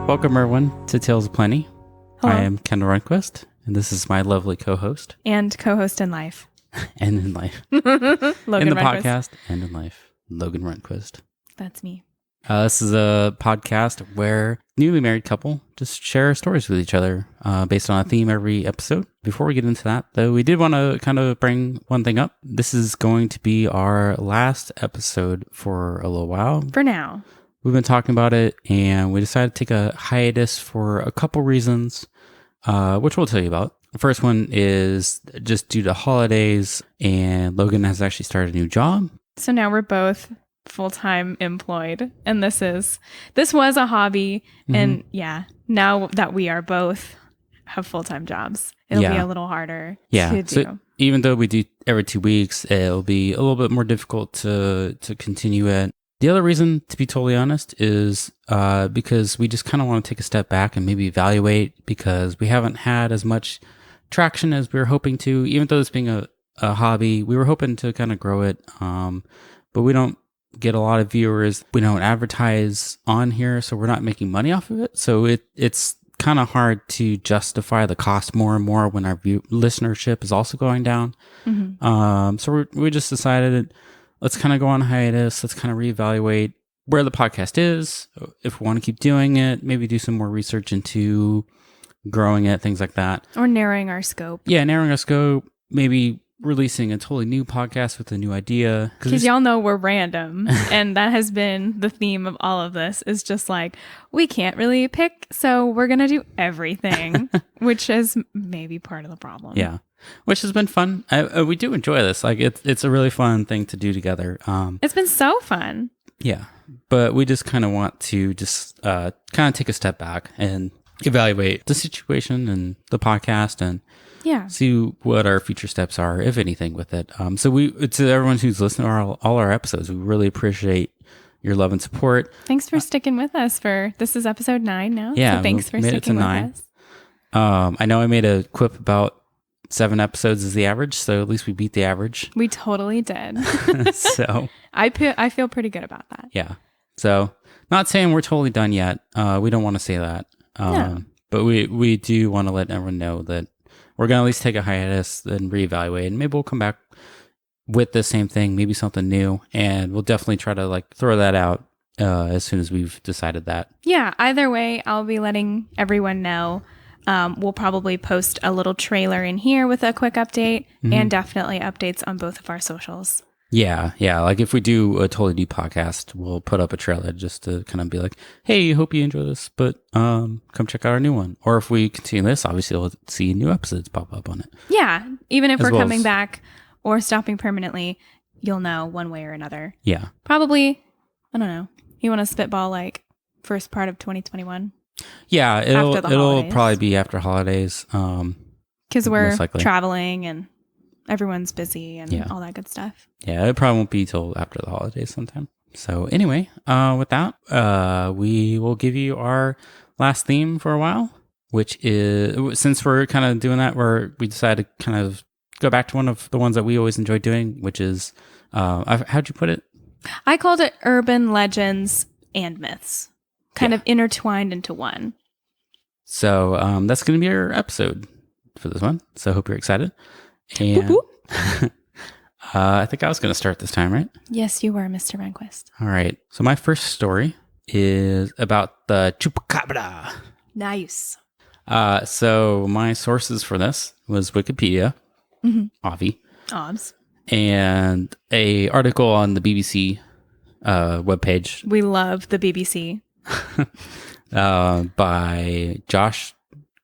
Welcome, everyone, to Tales of Plenty. Hello. I am Kendall Runquist, and this is my lovely co-host. And co-host in life. And in life. Logan in the Runquist. podcast and in life. Logan Runquist. That's me. This is a podcast where newly married couple just share stories with each other based on a theme every episode. Before we get into that, though, we did want to kind of bring one thing up. This is going to be our last episode for a little while. For now. We've been talking about it, and we decided to take a hiatus for a couple reasons, which we'll tell you about. The first one is just due to holidays, and Logan has actually started a new job. So now we're both full-time employed, and this was a hobby, and now that we are both have full-time jobs, it'll be a little harder to do. So even though we do every 2 weeks, it'll be a little bit more difficult to continue it. The other reason, to be totally honest, is because we just kind of want to take a step back and maybe evaluate, because we haven't had as much traction as we were hoping to. Even though this being a hobby, we were hoping to kind of grow it, but we don't get a lot of viewers. We don't advertise on here, so we're not making money off of it. So it's kind of hard to justify the cost more and more when our listenership is also going down. Mm-hmm. So we just decided, let's kind of go on hiatus. Let's kind of reevaluate where the podcast is. If we want to keep doing it, maybe do some more research into growing it, things like that. Or narrowing our scope. Yeah, narrowing our scope. Maybe releasing a totally new podcast with a new idea. Because y'all know we're random. And that has been the theme of all of this, is just like, we can't really pick, so we're going to do everything, which is maybe part of the problem. Yeah. Which has bof fun. We do enjoy this. Like it's a really fun thing to do together. It's been so fun. Yeah, but we just kind of want to just kind of take a step back and evaluate the situation and the podcast and see what our future steps are, if anything, with it. So to everyone who's listening to all our episodes, we really appreciate your love and support. Thanks for sticking with us this is episode 9 now. Yeah, so thanks for sticking with us. I know I made a quip about 7 episodes is the average, so at least we beat the average. We totally did. So I feel pretty good about that. Yeah. So not saying we're totally done yet. We don't want to say that. No. But we do want to let everyone know that we're going to at least take a hiatus and reevaluate, and maybe we'll come back with the same thing, maybe something new, and we'll definitely try to throw that out as soon as we've decided that. Yeah. Either way, I'll be letting everyone know. We'll probably post a little trailer in here with a quick update, and definitely updates on both of our socials. Yeah. Like if we do a totally new podcast, we'll put up a trailer just to kind of be like, hey, hope you enjoy this, but come check out our new one. Or if we continue this, obviously we'll see new episodes pop up on it. Yeah. Even if we're coming back or stopping permanently, you'll know one way or another. Yeah. Probably, I don't know. You want to spitball first part of 2021? Yeah, it'll probably be after holidays. Because we're traveling and everyone's busy and all that good stuff. Yeah, it probably won't be till after the holidays sometime. So anyway, with that, we will give you our last theme for a while, which is, since we're kind of doing that, we decided to kind of go back to one of the ones that we always enjoy doing, which is, how'd you put it? I called it urban legends and myths. Kind of intertwined into one. So that's going to be our episode for this one. So I hope you're excited. And boop, boop. I think I was going to start this time, right? Yes, you were, Mr. Rehnquist. All right. So my first story is about the Chupacabra. Nice. So my sources for this was Wikipedia, Avi, Obs, and a article on the BBC webpage. We love the BBC. By Josh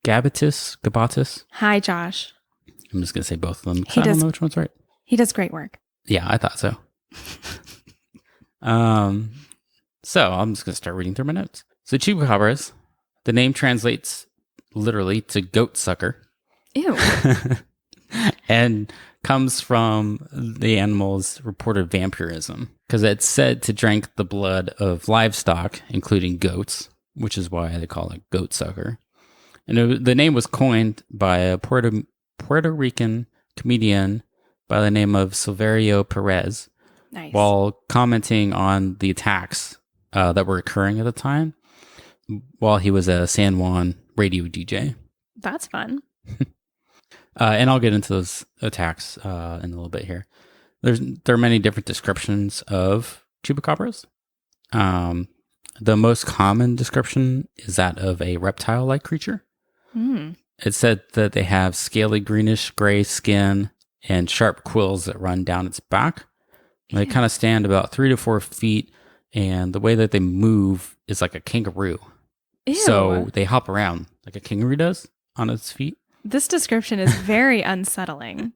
Gabatis. Hi, Josh. I'm just going to say both of them because I don't know which one's right. He does great work. Yeah, I thought so. So I'm just going to start reading through my notes. So Chupacabras, the name translates literally to goat sucker. Ew. And comes from the animal's reported vampirism, because it's said to drink the blood of livestock, including goats, which is why they call it goat sucker. And the name was coined by a Puerto Rican comedian by the name of Silverio Perez. Nice. While commenting on the attacks that were occurring at the time. while he was a San Juan radio DJ. That's fun. And I'll get into those attacks in a little bit here. There are many different descriptions of chupacabras. The most common description is that of a reptile-like creature. It said that they have scaly greenish gray skin and sharp quills that run down its back. They kind of stand about 3 to 4 feet, and the way that they move is like a kangaroo. Ew. So they hop around like a kangaroo does on its feet. This description is very unsettling.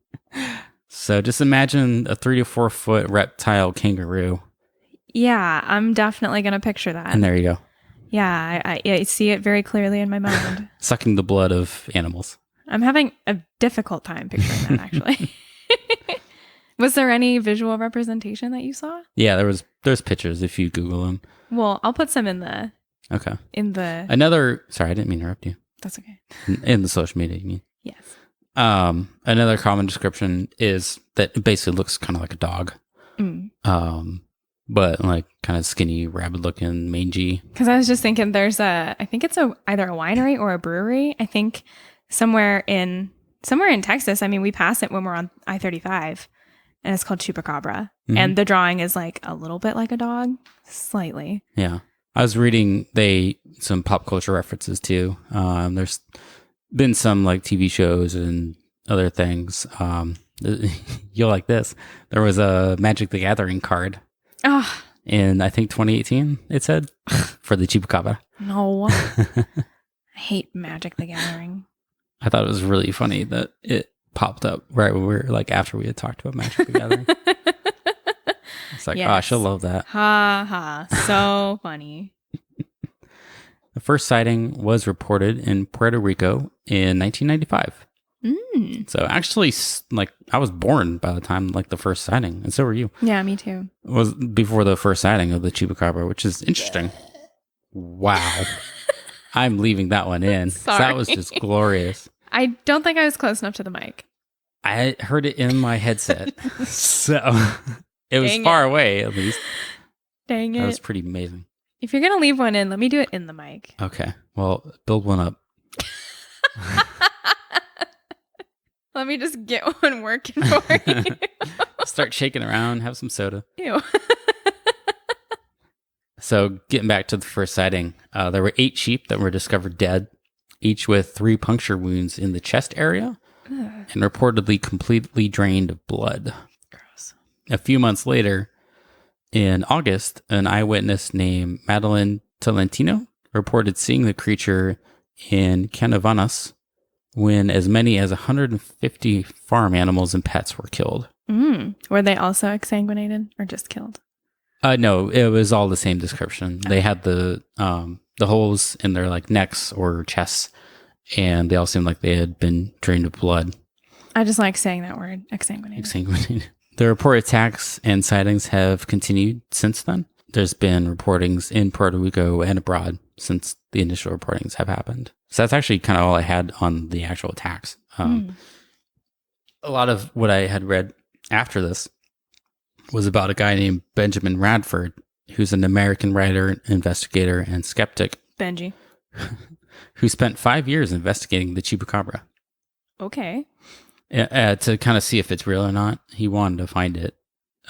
So just imagine a 3 to 4 foot reptile kangaroo. Yeah, I'm definitely going to picture that. And there you go. Yeah, I see it very clearly in my mind. Sucking the blood of animals. I'm having a difficult time picturing that, actually. Was there any visual representation that you saw? Yeah, there's pictures if you Google them. Well, I'll put some in the... Okay. Sorry, I didn't mean to interrupt you. That's okay. In the social media, you mean? Yes. Another common description is that it basically looks kind of like a dog. But like kind of skinny, rabid looking, mangy. Because I was just thinking I think it's either a winery or a brewery. I think somewhere in Texas. I mean, we pass it when we're on I-35 and it's called Chupacabra. And the drawing is like a little bit like a dog, slightly. Yeah. I was reading some pop culture references too. There's been some like TV shows and other things. You'll like this. There was a Magic the Gathering card. In, I think, 2018, it said, for the Chupacabra. No. I hate Magic the Gathering. I thought it was really funny that it popped up right when we were, like, after we had talked about Magic the Gathering. It's like, yes. She'll love that. Ha ha. So funny. The first sighting was reported in Puerto Rico in 1995. So actually, like, I was born by the time, like, the first sighting, and so were you. Yeah, me too. It was before the first sighting of the Chupacabra, which is interesting. Wow. I'm leaving that one in. Sorry. That was just glorious. I don't think I was close enough to the mic. I heard it in my headset, so it was far away, at least. Dang it. That was pretty amazing. If you're going to leave one in, let me do it in the mic. Okay. Well, build one up. Let me just get one working for you. Start shaking around, have some soda. Ew. So getting back to the first sighting, there were 8 sheep that were discovered dead, each with 3 puncture wounds in the chest area and reportedly completely drained of blood. Gross. A few months later, in August, an eyewitness named Madeline Tolentino reported seeing the creature in Canovanas when as many as 150 farm animals and pets were killed. Were they also exsanguinated or just killed? No, it was all the same description. They had the holes in their like necks or chests, and they all seemed like they had been drained of blood. I just like saying that word, exsanguinated. Exsanguinated. The reported attacks and sightings have continued since then. There's been reportings in Puerto Rico and abroad since the initial reportings have happened. So that's actually kind of all I had on the actual attacks. A lot of what I had read after this was about a guy named Benjamin Radford, who's an American writer, investigator, and skeptic. Benji. Who spent 5 years investigating the Chupacabra. Okay. To kind of see if it's real or not. He wanted to find it.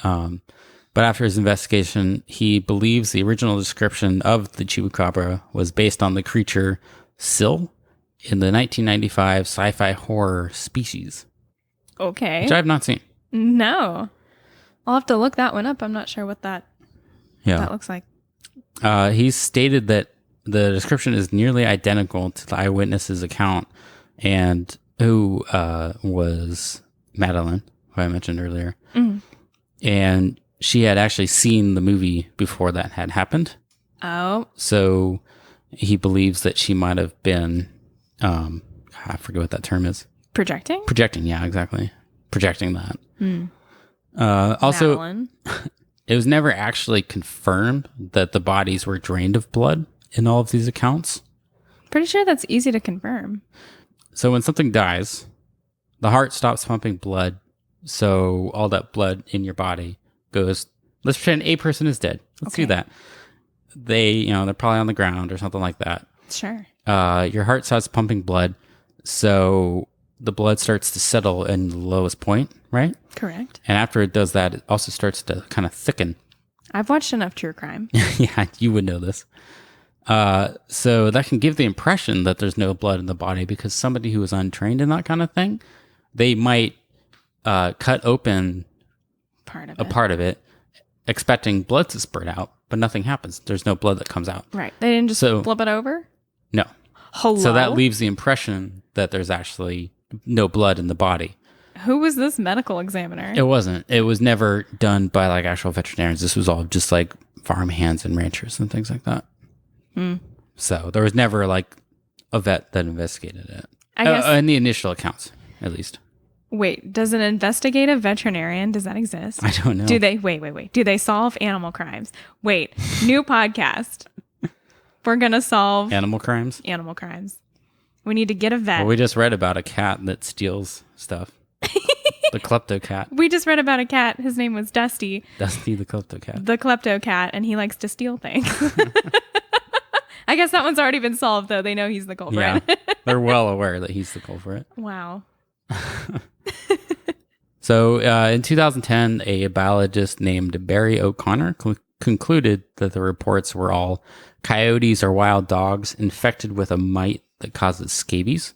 But after his investigation, he believes the original description of the Chupacabra was based on the creature Syl in the 1995 sci-fi horror Species. Okay. Which I have not seen. No. I'll have to look that one up. I'm not sure what that looks like. He stated that the description is nearly identical to the eyewitness's account, and who was Madeline, who I mentioned earlier. And she had actually seen the movie before that had happened. Oh. So he believes that she might have been, I forget what that term is. Projecting? Projecting, yeah, exactly. Projecting that. Also, Madeline. It was never actually confirmed that the bodies were drained of blood in all of these accounts. Pretty sure that's easy to confirm. So when something dies, the heart stops pumping blood. So all that blood in your body goes, let's pretend a person is dead. Let's do that. they're probably on the ground or something like that. Sure. Your heart starts pumping blood, so the blood starts to settle in the lowest point, right? Correct. And after it does that, it also starts to kind of thicken. I've watched enough true crime. Yeah, you would know this. So that can give the impression that there's no blood in the body, because somebody who is untrained in that kind of thing, they might cut open a part of it, expecting blood to spurt out, but nothing happens. There's no blood that comes out. Right. They didn't just flip it over? No. Hello? So that leaves the impression that there's actually no blood in the body. Who was this medical examiner? It wasn't. It was never done by like actual veterinarians. This was all just like farm hands and ranchers and things like that. So there was never like a vet that investigated it. I guess in the initial accounts, at least. Wait, does an investigative veterinarian, does that exist? I don't know. Do they, wait. Do they solve animal crimes? Wait, new podcast. We're going to solve animal crimes. We need to get a vet. Well, we just read about a cat that steals stuff. The klepto cat. We just read about a cat. His name was Dusty. Dusty the klepto cat. The klepto cat, and he likes to steal things. I guess that one's already been solved, though. They know he's the culprit. Yeah, they're well aware that he's the culprit. Wow. So in 2010, a biologist named Barry O'Connor concluded that the reports were all coyotes or wild dogs infected with a mite that causes scabies,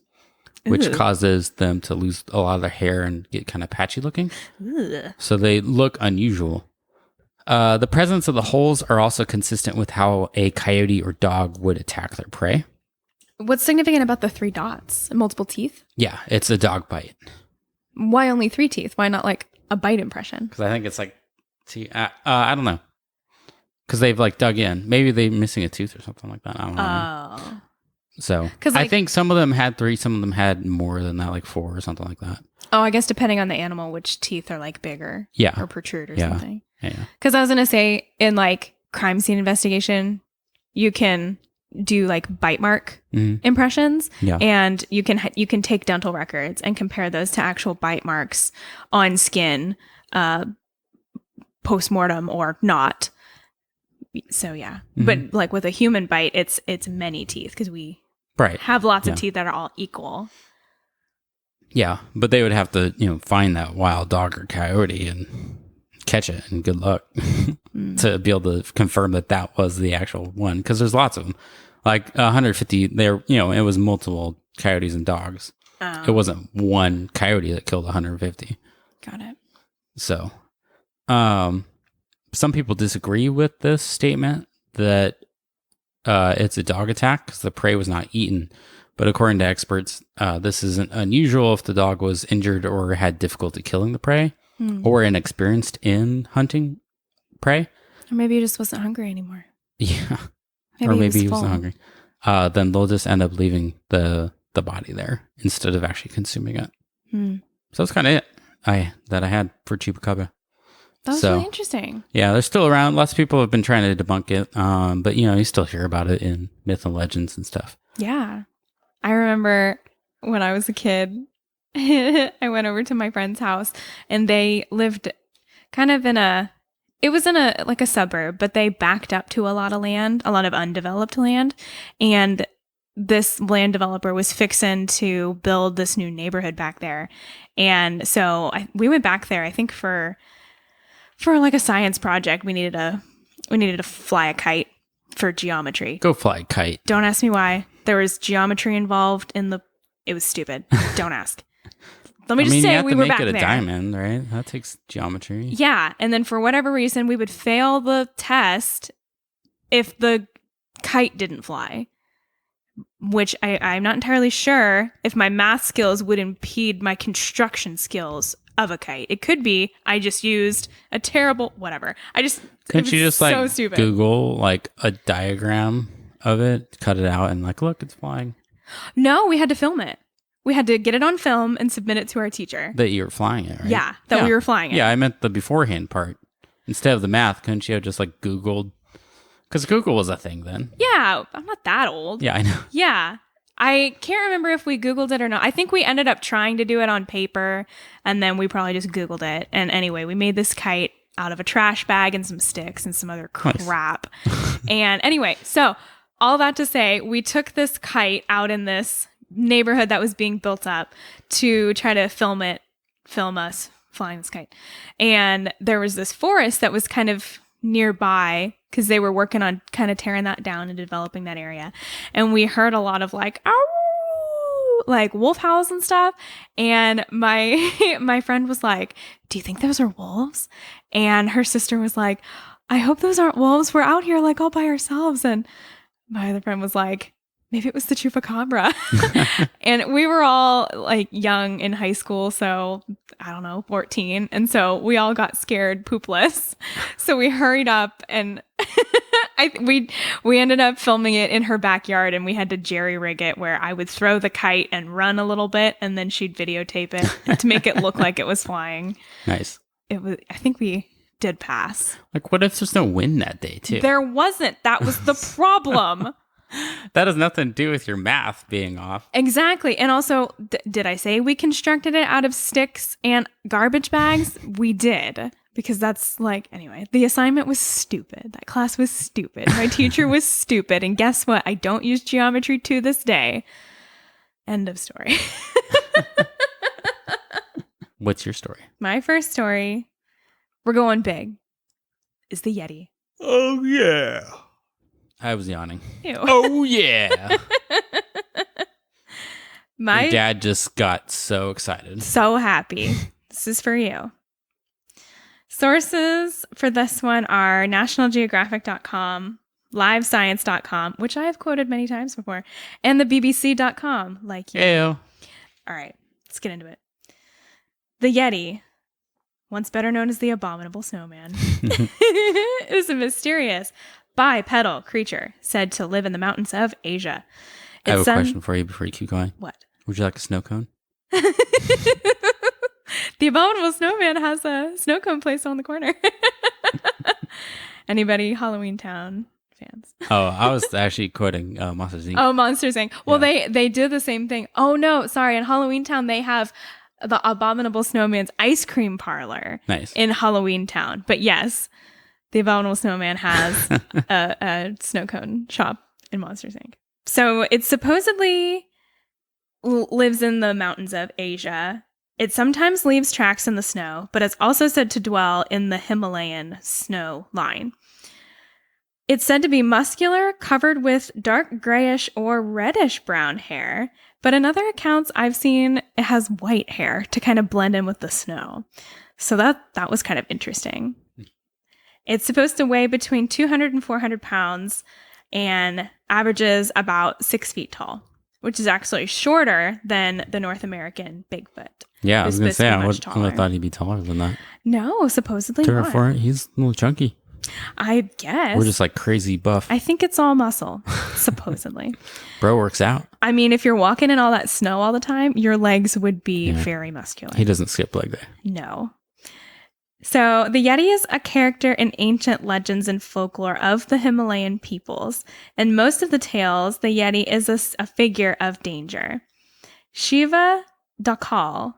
which causes them to lose a lot of their hair and get kind of patchy looking. Ugh. So they look unusual. The presence of the holes are also consistent with how a coyote or dog would attack their prey. What's significant about the 3 dots? Multiple teeth? Yeah, it's a dog bite. Why only 3 teeth? Why not like a bite impression? Because I think it's like, I don't know. Because they've like dug in. Maybe they're missing a tooth or something like that. I don't know. So I think some of them had 3, some of them had more than that, like 4 or something like that. Oh, I guess depending on the animal, which teeth are like bigger. Yeah. Or protrude or something. Yeah. Because I was going to say in like crime scene investigation, you can do like bite mark impressions, and you can take dental records and compare those to actual bite marks on skin, post-mortem or not. So yeah, but like with a human bite, it's many teeth because we have lots of teeth that are all equal. Yeah, but they would have to find that wild dog or coyote and catch it, and good luck to be able to confirm that was the actual one, because there's lots of them. Like 150 there, it was multiple coyotes and dogs. It wasn't one coyote that killed 150. Got it. So some people disagree with this statement that it's a dog attack because the prey was not eaten. But according to experts, this isn't unusual if the dog was injured or had difficulty killing the prey, or inexperienced in hunting prey. Or maybe he just wasn't hungry anymore. Yeah. Maybe he wasn't hungry. Then they'll just end up leaving the body there instead of actually consuming it. So that's kind of it that I had for Chupacabra. That was really interesting. Yeah, they're still around. Lots of people have been trying to debunk it, but you still hear about it in myth and legends and stuff. Yeah. I remember when I was a kid, I went over to my friend's house, and they lived kind of it was in a suburb, but they backed up to a lot of land, a lot of undeveloped land. And this land developer was fixing to build this new neighborhood back there. And so we went back there, I think for like a science project. We needed to fly a kite for geometry. Go fly a kite. Don't ask me why. There was geometry involved it was stupid. Don't ask. Let me just say we were back there. You have to make it a diamond, right? That takes geometry. Yeah. And then for whatever reason, we would fail the test if the kite didn't fly, which I'm not entirely sure if my math skills would impede my construction skills of a kite. It could be I just used a terrible whatever. Couldn't you just so stupid. Google like a diagram of it, cut it out, and like, look, it's flying? No, we had to film it. We had to get it on film and submit it to our teacher. That you were flying it, right? Yeah, we were flying it. Yeah, I meant the beforehand part. Instead of the math, couldn't you have just like Googled? Because Google was a thing then. Yeah, I'm not that old. Yeah, I know. Yeah. I can't remember if we Googled it or not. I think we ended up trying to do it on paper, and then we probably just Googled it. And anyway, we made this kite. out of a trash bag and some sticks and some other crap. And anyway, so all that to say, we took this kite out in this neighborhood that was being built up to try to film us flying this kite. And there was this forest that was kind of nearby because they were working on kind of tearing that down and developing that area. And we heard a lot of like, ow, like wolf howls and stuff. And my friend was like, do you think those are wolves? And her sister was like, I hope those aren't wolves. We're out here like all by ourselves. And my other friend was like, maybe it was the Chupacabra. And we were all like young in high school. So I don't know, 14. And so we all got scared poopless. So we hurried up and we ended up filming it in her backyard, and we had to jerry rig it where I would throw the kite and run a little bit, and then she'd videotape it to make it look like it was flying. Nice. I think we did pass. Like, what if there's no wind that day too? There wasn't. That was the problem. That has nothing to do with your math being off. Exactly. And also, did I say we constructed it out of sticks and garbage bags? We did. Because that's like, anyway, the assignment was stupid. That class was stupid. My teacher was stupid. And guess what? I don't use geometry to this day. End of story. What's your story? My first story, we're going big, is the Yeti. Oh, yeah. I was yawning. Ew. Oh, yeah. My Your dad just got so excited. So happy. This is for you. Sources for this one are nationalgeographic.com, livescience.com, which I have quoted many times before, and the bbc.com, like you. Ew. All right, let's get into it. The Yeti, once better known as the Abominable Snowman, is a mysterious bipedal creature said to live in the mountains of Asia. I have a question for you before you keep going. What? Would you like a snow cone? The Abominable Snowman has a snow cone place on the corner. Anybody Halloween Town fans? Oh, I was actually quoting Monsters Inc. Oh, Monsters Inc. Well, Yeah. they did the same thing. Oh, no, sorry. In Halloween Town, they have the Abominable Snowman's ice cream parlor. Nice. In Halloween Town. But yes, the Abominable Snowman has a snow cone shop in Monsters Inc. So it supposedly lives in the mountains of Asia. It sometimes leaves tracks in the snow, but it's also said to dwell in the Himalayan snow line. It's said to be muscular, covered with dark grayish or reddish brown hair, but in other accounts I've seen it has white hair to kind of blend in with the snow. So that was kind of interesting. It's supposed to weigh between 200 and 400 pounds and averages about 6 feet tall, which is actually shorter than the North American Bigfoot. Yeah, I was going to say, I would taller. have thought he'd be taller than that. No, supposedly not. He's a little chunky. I guess. We're just like crazy buff. I think it's all muscle, supposedly. Bro works out. I mean, if you're walking in all that snow all the time, your legs would be very muscular. He doesn't skip leg day. No. So the Yeti is a character in ancient legends and folklore of the Himalayan peoples. In most of the tales, the Yeti is a figure of danger. Shiva Dakal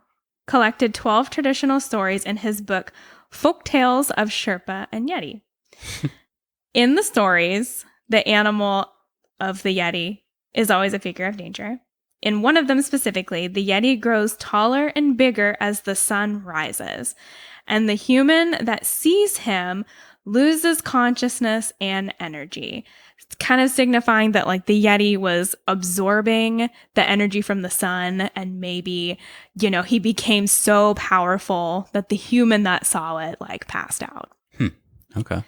collected 12 traditional stories in his book, Folk Tales of Sherpa and Yeti. In the stories, the animal of the Yeti is always a figure of danger. In one of them specifically, the Yeti grows taller and bigger as the sun rises, and the human that sees him loses consciousness and energy. It's kind of signifying that like the Yeti was absorbing the energy from the sun, and maybe, he became so powerful that the human that saw it like passed out. Okay.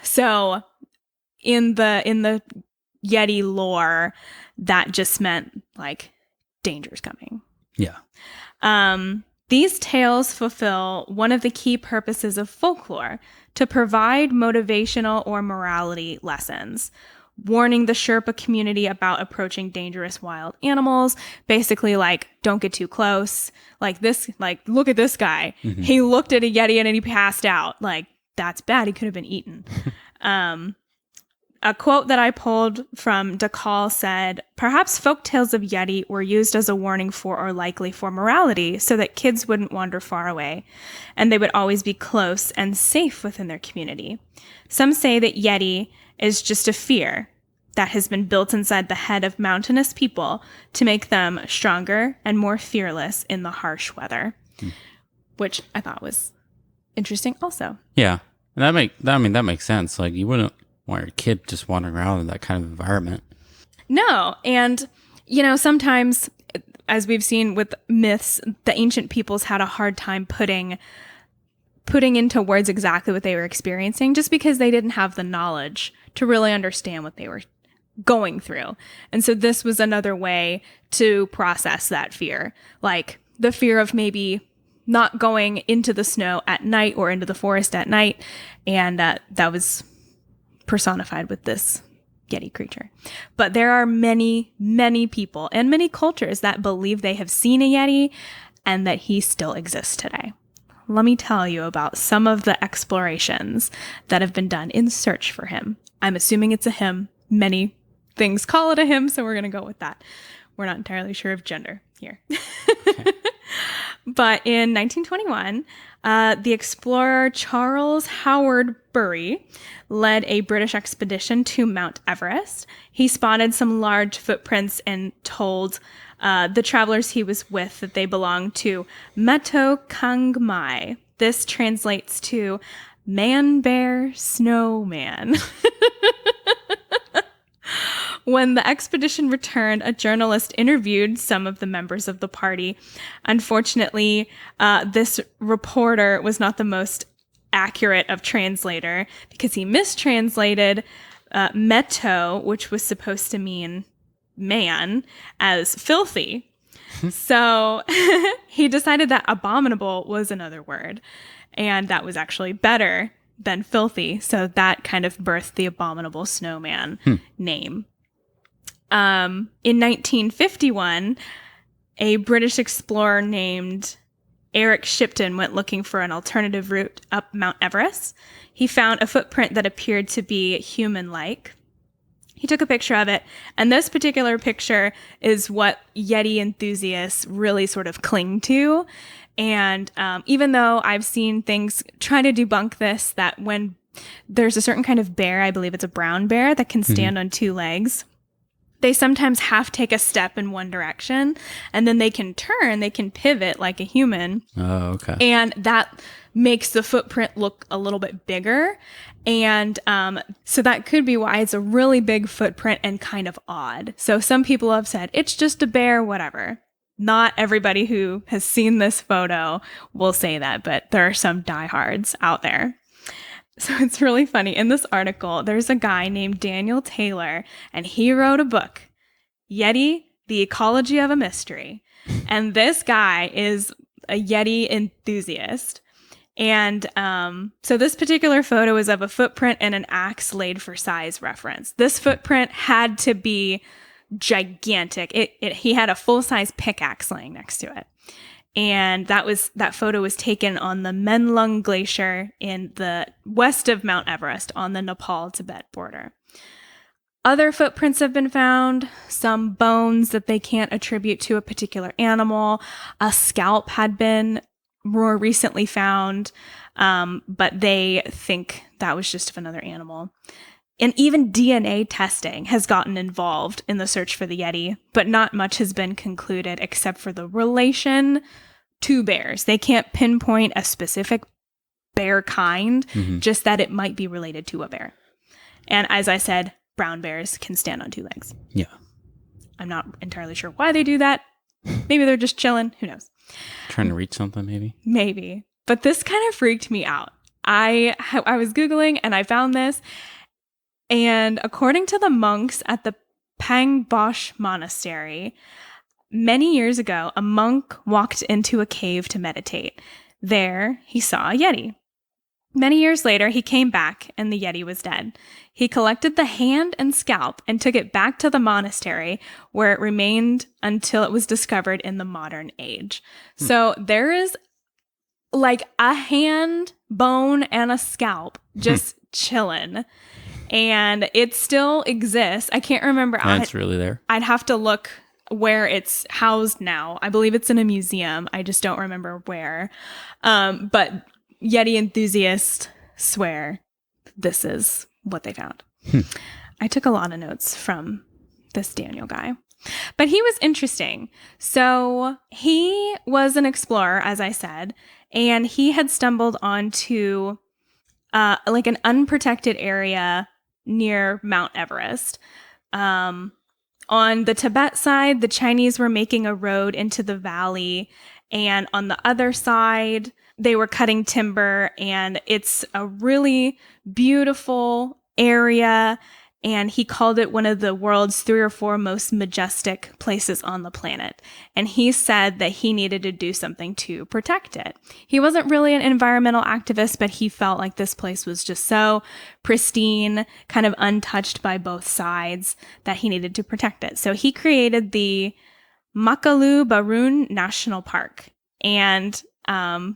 So in the Yeti lore, that just meant like danger's coming. Yeah. These tales fulfill one of the key purposes of folklore, to provide motivational or morality lessons, warning the Sherpa community about approaching dangerous wild animals. Basically, like, don't get too close. Like look at this guy. Mm-hmm. He looked at a Yeti and he passed out. Like, that's bad. He could have been eaten. A quote that I pulled from DeCall said, "Perhaps folktales of Yeti were used as a warning for or likely for morality so that kids wouldn't wander far away, and they would always be close and safe within their community. Some say that Yeti is just a fear that has been built inside the head of mountainous people to make them stronger and more fearless in the harsh weather," which I thought was interesting also. Yeah. And that makes sense. Like, you wouldn't want your kid just wandering around in that kind of environment. No. And, sometimes, as we've seen with myths, the ancient peoples had a hard time putting into words exactly what they were experiencing just because they didn't have the knowledge to really understand what they were going through. And so this was another way to process that fear, like the fear of maybe not going into the snow at night or into the forest at night. And that was personified with this Yeti creature. But there are many, many people and many cultures that believe they have seen a Yeti and that he still exists today. Let me tell you about some of the explorations that have been done in search for him. I'm assuming it's a him. Many things call it a him, so we're going to go with that. We're not entirely sure of gender here. Okay. But in 1921, the explorer Charles Howard Bury led a British expedition to Mount Everest. He spotted some large footprints and told the travelers he was with that they belonged to Meto Kangmai. This translates to man-bear snowman. When the expedition returned, a journalist interviewed some of the members of the party. Unfortunately, this reporter was not the most accurate of translator because he mistranslated meto, which was supposed to mean man, as filthy. So he decided that abominable was another word, and that was actually better than filthy. So that kind of birthed the Abominable Snowman name. In 1951, a British explorer named Eric Shipton went looking for an alternative route up Mount Everest. He found a footprint that appeared to be human-like. He took a picture of it, and this particular picture is what Yeti enthusiasts really sort of cling to. And even though I've seen things try to debunk this, that when there's a certain kind of bear, I believe it's a brown bear, that can stand on two legs, they sometimes have to take a step in one direction, and then they can pivot like a human. Oh, okay. And that makes the footprint look a little bit bigger. And so that could be why it's a really big footprint and kind of odd. So some people have said, it's just a bear, whatever. Not everybody who has seen this photo will say that, but there are some diehards out there. So it's really funny. In this article, there's a guy named Daniel Taylor, and he wrote a book, Yeti, The Ecology of a Mystery. And this guy is a Yeti enthusiast. And so this particular photo is of a footprint and an axe laid for size reference. This footprint had to be gigantic. He had a full-size pickaxe laying next to it. And that photo was taken on the Menlung Glacier in the west of Mount Everest on the Nepal-Tibet border. Other footprints have been found, some bones that they can't attribute to a particular animal. A scalp had been more recently found, but they think that was just of another animal. And even DNA testing has gotten involved in the search for the Yeti, but not much has been concluded except for the relation to bears. They can't pinpoint a specific bear kind, just that it might be related to a bear. And as I said, brown bears can stand on two legs. Yeah. I'm not entirely sure why they do that. Maybe they're just chilling. Who knows? Trying to reach something, maybe? Maybe. But this kind of freaked me out. I was Googling and I found this. And according to the monks at the Pangbosh Monastery, many years ago, a monk walked into a cave to meditate. There, he saw a Yeti. Many years later, he came back and the Yeti was dead. He collected the hand and scalp and took it back to the monastery where it remained until it was discovered in the modern age. So there is like a hand, bone, and a scalp just chilling. And it still exists. I can't remember. It's really there. I'd have to look where it's housed now. I believe it's in a museum. I just don't remember where. But Yeti enthusiasts swear this is what they found. I took a lot of notes from this Daniel guy. But he was interesting. So he was an explorer, as I said, and he had stumbled onto like an unprotected area near Mount Everest. On the Tibet side, the Chinese were making a road into the valley, and on the other side, they were cutting timber, and it's a really beautiful area, and he called it one of the world's 3 or 4 most majestic places on the planet. And he said that he needed to do something to protect it. He wasn't really an environmental activist, but he felt like this place was just so pristine, kind of untouched by both sides, that he needed to protect it. So he created the Makalu Barun National Park. And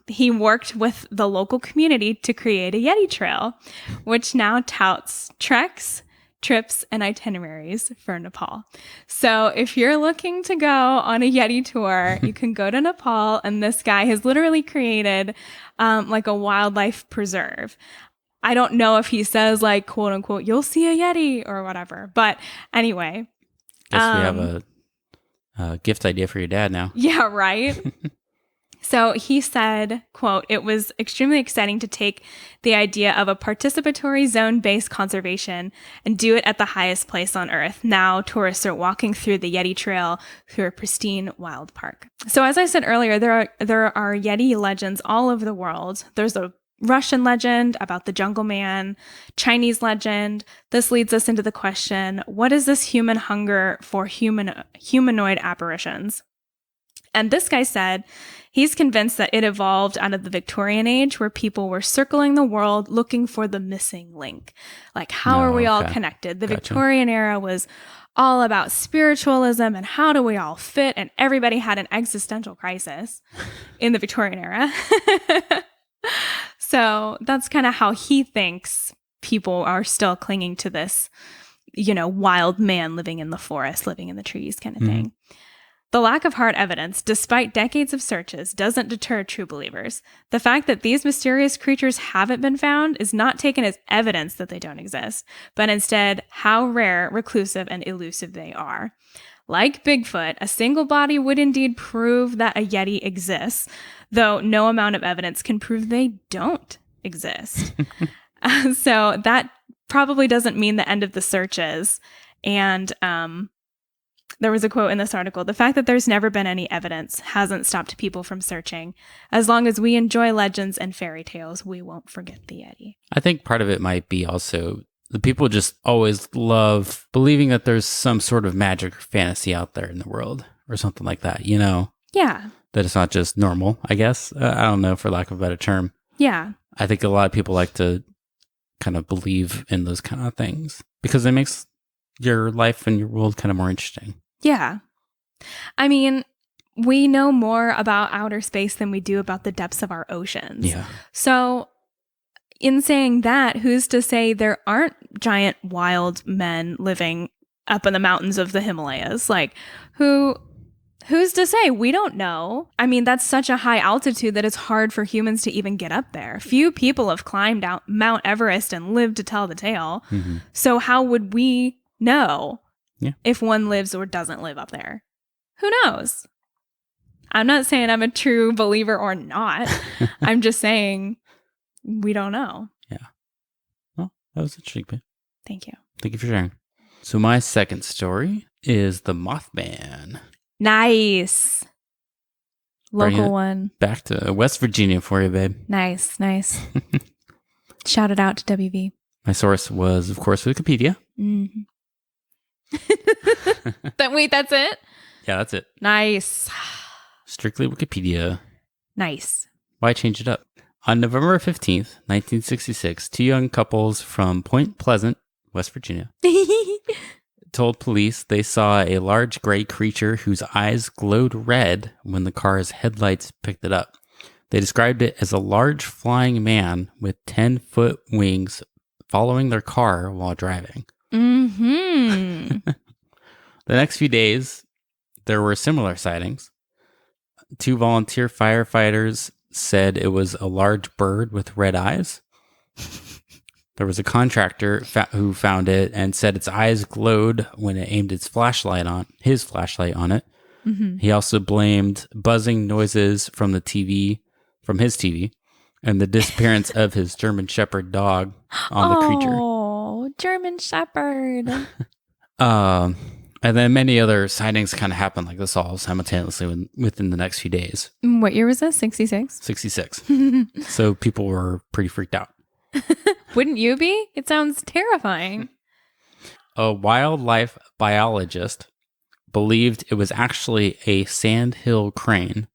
he worked with the local community to create a Yeti trail, which now touts treks, trips, and itineraries for Nepal. So if you're looking to go on a Yeti tour, you can go to Nepal, and this guy has literally created like a wildlife preserve. I don't know if he says like, quote unquote, you'll see a Yeti or whatever. But anyway. Guess we have a gift idea for your dad now. Yeah, right? So he said, quote, "It was extremely exciting to take the idea of a participatory zone-based conservation and do it at the highest place on Earth. Now tourists are walking through the Yeti Trail through a pristine wild park." So as I said earlier, there are Yeti legends all over the world. There's a Russian legend about the jungle man, Chinese legend. This leads us into the question, what is this human hunger for humanoid apparitions? And this guy said he's convinced that it evolved out of the Victorian age, where people were circling the world looking for the missing link. Like, how are we all connected? The Victorian era was all about spiritualism and how do we all fit? And everybody had an existential crisis in the Victorian era. So that's kind of how he thinks people are still clinging to this, wild man living in the forest, living in the trees kind of thing. The lack of hard evidence, despite decades of searches, doesn't deter true believers. The fact that these mysterious creatures haven't been found is not taken as evidence that they don't exist, but instead how rare, reclusive, and elusive they are. Like Bigfoot, a single body would indeed prove that a Yeti exists, though no amount of evidence can prove they don't exist. So that probably doesn't mean the end of the searches. And there was a quote in this article, "The fact that there's never been any evidence hasn't stopped people from searching. As long as we enjoy legends and fairy tales, we won't forget the Yeti." I think part of it might be also the people just always love believing that there's some sort of magic or fantasy out there in the world or something like that, Yeah. That it's not just normal, I guess. I don't know, for lack of a better term. Yeah. I think a lot of people like to kind of believe in those kind of things because it makes your life and your world kind of more interesting. Yeah. I mean, we know more about outer space than we do about the depths of our oceans. Yeah. So in saying that, who's to say there aren't giant wild men living up in the mountains of the Himalayas? Like, who's to say? We don't know. I mean, that's such a high altitude that it's hard for humans to even get up there. Few people have climbed out Mount Everest and lived to tell the tale. Mm-hmm. So how would we know if one lives or doesn't live up there? Who knows? I'm not saying I'm a true believer or not. I'm just saying we don't know. Yeah. Well, that was interesting. Thank you. Thank you for sharing. So my second story is the Mothman. Nice. Local one. Back to West Virginia for you, babe. Nice. Shout it out to WV. My source was, of course, Wikipedia. Mm-hmm. Wait, that's it? Yeah, that's it. Nice. Strictly Wikipedia. Nice. Why change it up? On November 15th, 1966, 2 young couples from Point Pleasant, West Virginia, told police they saw a large gray creature whose eyes glowed red when the car's headlights picked it up. They described it as a large flying man with 10-foot wings following their car while driving. Mm-hmm. The next few days, there were similar sightings. 2 volunteer firefighters said it was a large bird with red eyes. There was a contractor who found it and said its eyes glowed when it aimed his flashlight on it. Mm-hmm. He also blamed buzzing noises from his TV, and the disappearance of his German Shepherd dog on the creature. Oh, German Shepherd. And then many other sightings kind of happened like this all simultaneously within the next few days. What year was this? 66? 66. So people were pretty freaked out. Wouldn't you be? It sounds terrifying. A wildlife biologist believed it was actually a sandhill crane.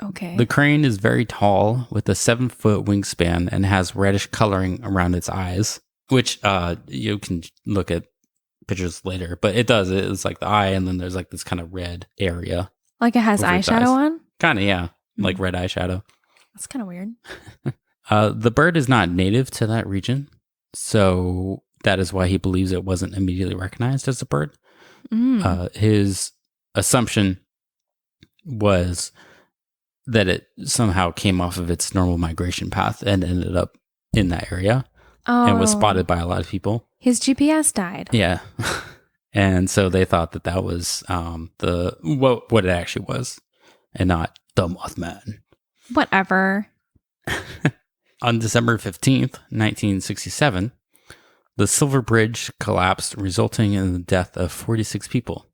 Okay. The crane is very tall with a 7-foot wingspan and has reddish coloring around its eyes, which you can look at pictures later, but it does. It's like the eye, and then there's like this kind of red area. Like it has eyeshadow on? Kind of, yeah. Like red eyeshadow. That's kind of weird. The bird is not native to that region, so that is why he believes it wasn't immediately recognized as a bird. His assumption was that it somehow came off of its normal migration path and ended up in that area and was spotted by a lot of people. His GPS died. Yeah. And so they thought that was what it actually was and not the Mothman. Whatever. On December 15th, 1967, the Silver Bridge collapsed, resulting in the death of 46 people.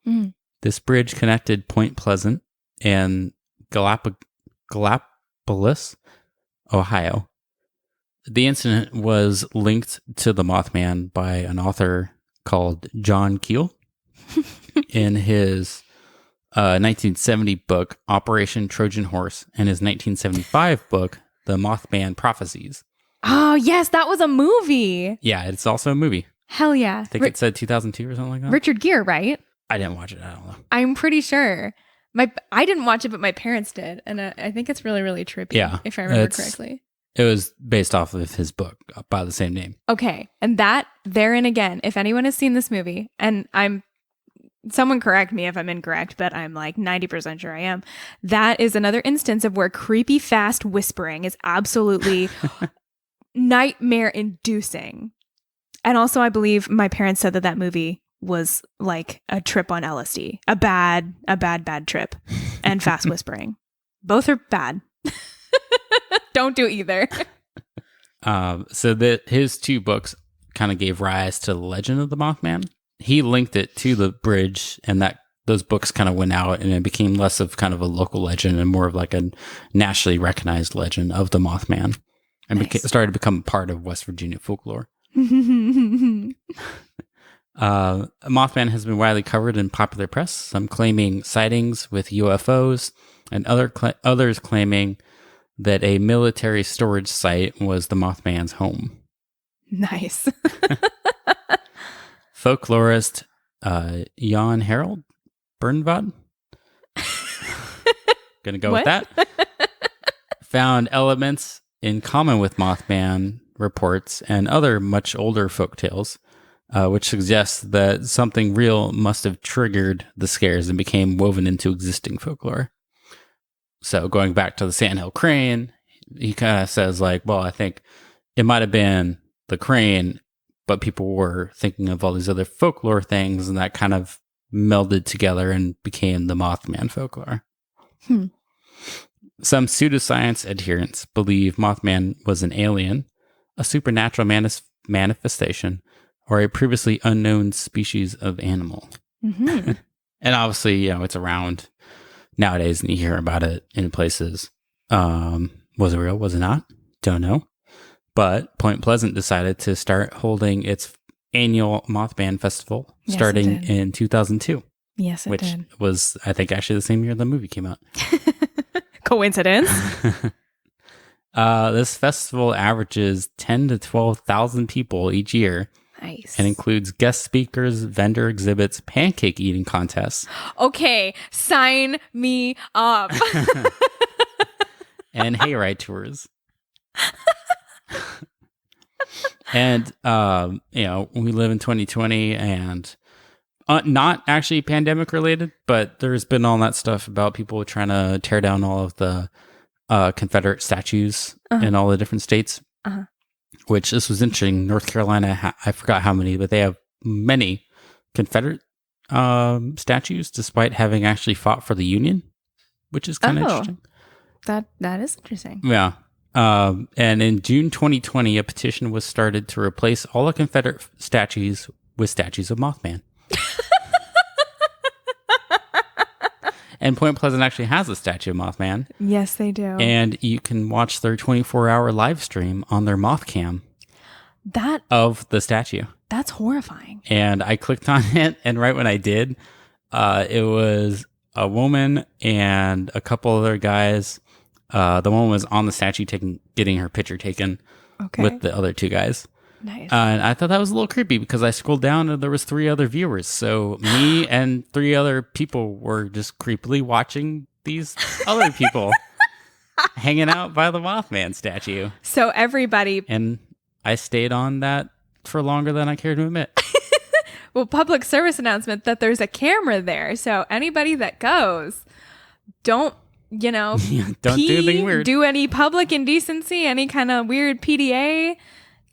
Mm. This bridge connected Point Pleasant and Gallipolis, Ohio. The incident was linked to the Mothman by an author called John Keel in his 1970 book, Operation Trojan Horse, and his 1975 book, The Mothman Prophecies. Oh, yes, that was a movie. Yeah, it's also a movie. Hell yeah. I think it said 2002 or something like that. Richard Gere, right? I didn't watch it. I don't know. I'm pretty sure. I didn't watch it, but my parents did. And I think it's really, really trippy, if I remember correctly. It was based off of his book by the same name. Okay. And that, therein again, if anyone has seen this movie, and someone correct me if I'm incorrect, but I'm like 90% sure I am. That is another instance of where creepy fast whispering is absolutely nightmare inducing. And also I believe my parents said that movie was like a trip on LSD, a bad trip, and fast whispering. Both are bad. Don't do either. So his 2 books kind of gave rise to the legend of the Mothman. He linked it to the bridge, and those books kind of went out, and it became less of kind of a local legend and more of like a nationally recognized legend of the Mothman, and started to become part of West Virginia folklore. Mothman has been widely covered in popular press, some claiming sightings with UFOs, and others claiming that a military storage site was the Mothman's home. Nice. Folklorist Jan Harold Bernvad, gonna go with that, found elements in common with Mothman reports and other much older folktales, which suggests that something real must have triggered the scares and became woven into existing folklore. So going back to the Sandhill Crane, he kind of says like, well, I think it might have been the crane, but people were thinking of all these other folklore things, and that kind of melded together and became the Mothman folklore. Some pseudoscience adherents believe Mothman was an alien, a supernatural manifestation, or a previously unknown species of animal. Mm-hmm. And obviously, it's around nowadays, and you hear about it in places. Was it real? Was it not? Don't know. But Point Pleasant decided to start holding its annual Mothman Festival starting in 2002. Yes, it did. Which was, I think, actually the same year the movie came out. Coincidence? This festival averages 10 to 12,000 people each year. Nice. And includes guest speakers, vendor exhibits, pancake eating contests. Okay, sign me up. And hayride tours. And, we live in 2020 and not actually pandemic related, but there's been all that stuff about people trying to tear down all of the Confederate statues in all the different states, which this was interesting. North Carolina, I forgot how many, but they have many Confederate statues despite having actually fought for the Union, which is kind of interesting. That is interesting. Yeah. And in June 2020, a petition was started to replace all the Confederate statues with statues of Mothman. And Point Pleasant actually has a statue of Mothman. Yes, they do. And you can watch their 24-hour live stream on their Mothcam of the statue. That's horrifying. And I clicked on it, and right when I did, it was a woman and a couple other guys. The woman was on the statue getting her picture taken with the other two guys. Nice. And I thought that was a little creepy because I scrolled down and there was 3 other viewers. So me and 3 other people were just creepily watching these other people hanging out by the Mothman statue. So everybody... And I stayed on that for longer than I care to admit. Well, public service announcement that there's a camera there. So anybody that goes, don't do anything weird. Do any public indecency, any kind of weird PDA,